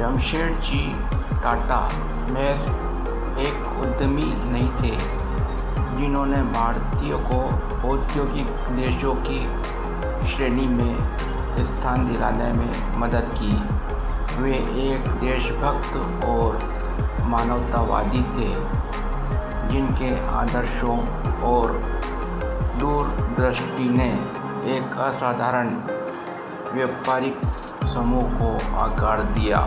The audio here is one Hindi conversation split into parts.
जमशेदजी टाटा महज एक उद्यमी नहीं थे जिन्होंने भारतीयों को औद्योगिक देशों की श्रेणी में स्थान दिलाने में मदद की। वे एक देशभक्त और मानवतावादी थे जिनके आदर्शों और दूरदृष्टि ने एक असाधारण व्यापारिक समूह को आकार दिया।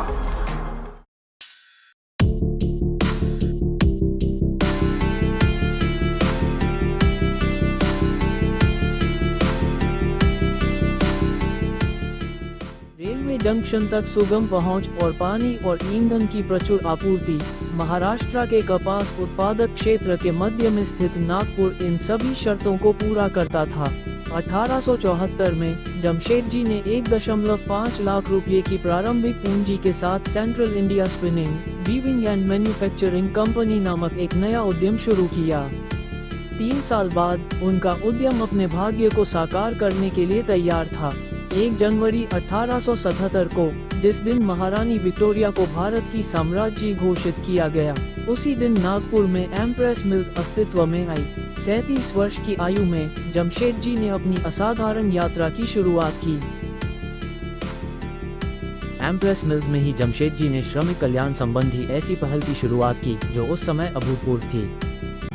रेलवे जंक्शन तक सुगम पहुंच और पानी और ईंधन की प्रचुर आपूर्ति। महाराष्ट्र के कपास उत्पादक क्षेत्र के मध्य में स्थित नागपुर इन सभी शर्तों को पूरा करता था। 1874 में जमशेदजी ने 1.5 लाख रुपये की प्रारंभिक पूंजी के साथ central India spinning, weaving and manufacturing company नामक एक नया उद्यम शुरू किया। 3 साल बाद उनका उद्यम अपने भाग्य को साकार करने के लिए तैयार था। 1 जनवरी 1877 को, जिस दिन महारानी विक्टोरिया को भारत की साम्राज्य घोषित किया गया, उसी दिन नागपुर में एम्प्रेस मिल्स अस्तित्व में आई। 37 वर्ष की आयु में जमशेदजी ने अपनी असाधारण यात्रा की शुरुआत की। एम्प्रेस मिल्स में ही जमशेदजी ने श्रमिक कल्याण संबंधी ऐसी पहल की शुरुआत की जो उस समय अभूतपूर्व थी।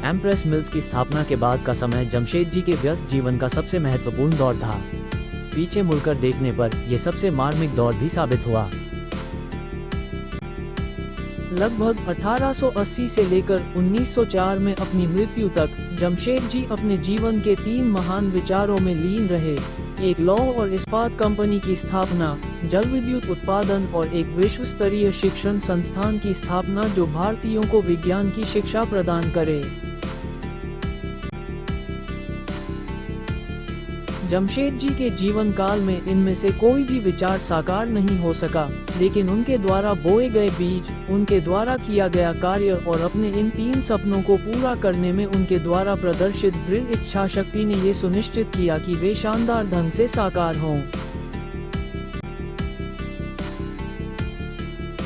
एम्प्रेस मिल्स की स्थापना के बाद का समय जमशेदजी के व्यस्त जीवन का सबसे महत्वपूर्ण दौर था। पीछे मुड़कर देखने पर यह सबसे मार्मिक दौर भी साबित हुआ। लगभग 1880 से लेकर 1904 में अपनी मृत्यु तक जमशेदजी अपने जीवन के 3 महान विचारों में लीन रहे। एक लौह और इस्पात कंपनी की स्थापना, जल विद्युत उत्पादन और एक विश्व स्तरीय शिक्षण संस्थान की स्थापना जो भारतीयों को विज्ञान की शिक्षा प्रदान करे। जमशेदजी के जीवन काल में इनमें से कोई भी विचार साकार नहीं हो सका, लेकिन उनके द्वारा बोए गए बीज, उनके द्वारा किया गया कार्य और अपने इन 3 सपनों को पूरा करने में उनके द्वारा प्रदर्शित दृढ़ इच्छा शक्ति ने ये सुनिश्चित किया कि वे शानदार ढंग से साकार हों।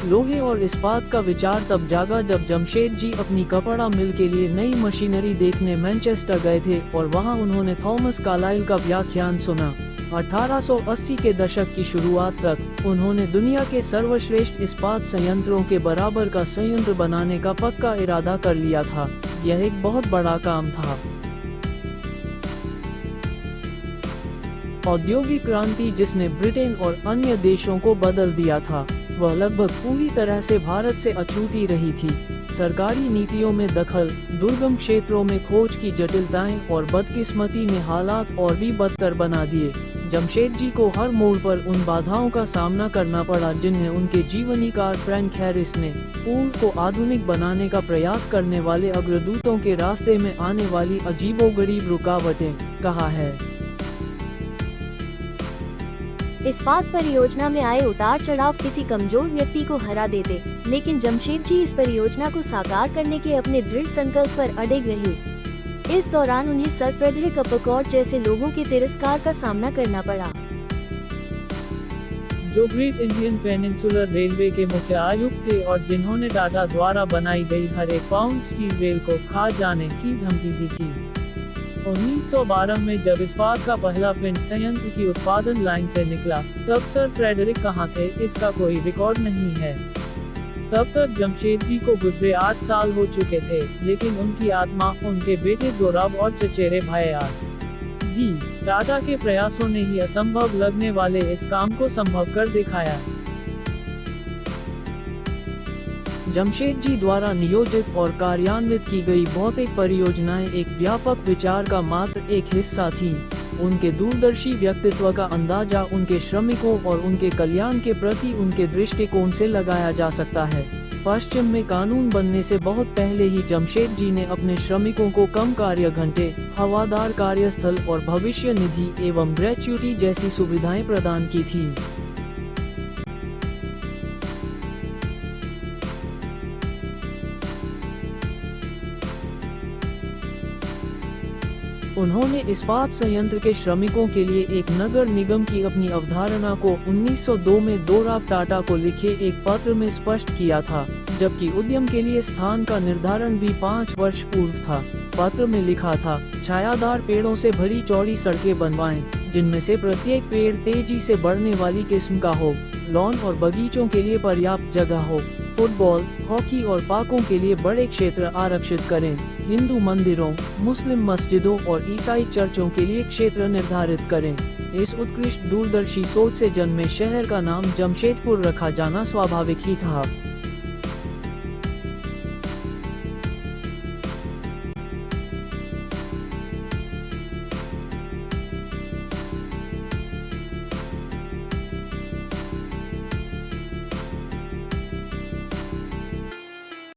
लोहे और इस्पात का विचार तब जागा जब जमशेदजी अपनी कपड़ा मिल के लिए नई मशीनरी देखने मैनचेस्टर गए थे और वहां उन्होंने थॉमस कार्लाइल का व्याख्यान सुना। 1880 के दशक की शुरुआत तक उन्होंने दुनिया के सर्वश्रेष्ठ इस्पात संयंत्रों के बराबर का संयंत्र बनाने का पक्का इरादा कर लिया था। यह एक बहुत बड़ा काम था। औद्योगिक क्रांति जिसने ब्रिटेन और अन्य देशों को बदल दिया था, वह लगभग पूरी तरह से भारत से अछूती रही थी। सरकारी नीतियों में दखल, दुर्गम क्षेत्रों में खोज की जटिलताएं और बदकिस्मती ने हालात और भी बदतर बना दिए। जमशेदजी को हर मोड़ पर उन बाधाओं का सामना करना पड़ा जिन्हें उनके जीवनीकार फ्रैंक हैरिस ने पूर्व को आधुनिक बनाने का प्रयास करने वाले अग्रदूतों के रास्ते में आने वाली अजीबोगरीब रुकावटें कहा है। इस्पात परियोजना में आए उतार चढ़ाव किसी कमजोर व्यक्ति को हरा देते, लेकिन जमशेदजी इस परियोजना को साकार करने के अपने दृढ़ संकल्प पर अड़िग रहे। इस दौरान उन्हें सर फ्रेडरिक अपकॉर्ड जैसे लोगों के तिरस्कार का सामना करना पड़ा, जो ग्रेट इंडियन पेनिनसुलर रेलवे के मुख्य आयुक्त थे और जिन्होंने टाटा द्वारा बनाई गई हर एक पाउंड स्टील रेल को खा जाने की धमकी दी थी। 1912 में जब इस्पात का पहला पिंड संयंत्र की उत्पादन लाइन से निकला, तब सर फ्रेडरिक कहाँ थे इसका कोई रिकॉर्ड नहीं है। तब तक जमशेदजी को गुजरे 8 साल हो चुके थे, लेकिन उनकी आत्मा उनके बेटे गौरव और चचेरे भाई आर.डी. टाटा के प्रयासों ने ही असंभव लगने वाले इस काम को संभव कर दिखाया। जमशेदजी द्वारा नियोजित और कार्यान्वित की गई भौतिक परियोजनाएं एक व्यापक विचार का मात्र एक हिस्सा थी। उनके दूरदर्शी व्यक्तित्व का अंदाजा उनके श्रमिकों और उनके कल्याण के प्रति उनके दृष्टिकोण से लगाया जा सकता है। पश्चिम में कानून बनने से बहुत पहले ही जमशेदजी ने अपने श्रमिकों को कम कार्य घंटे, हवादार कार्यस्थल और भविष्य निधि एवं ग्रेच्युटी जैसी सुविधाएं प्रदान की थी। उन्होंने इस्पात संयंत्र के श्रमिकों के लिए एक नगर निगम की अपनी अवधारणा को 1902 में दोराब टाटा को लिखे एक पत्र में स्पष्ट किया था, जबकि उद्यम के लिए स्थान का निर्धारण भी 5 वर्ष पूर्व था। पत्र में लिखा था, छायादार पेड़ों से भरी चौड़ी सड़कें बनवाएं, जिनमें से प्रत्येक पेड़ तेजी से बढ़ने वाली किस्म का हो, लॉन और बगीचों के लिए पर्याप्त जगह हो, फुटबॉल, हॉकी और पार्कों के लिए बड़े क्षेत्र आरक्षित करें, हिंदू मंदिरों, मुस्लिम मस्जिदों और ईसाई चर्चों के लिए क्षेत्र निर्धारित करें। इस उत्कृष्ट दूरदर्शी सोच से जन्मे शहर का नाम जमशेदपुर रखा जाना स्वाभाविक ही था।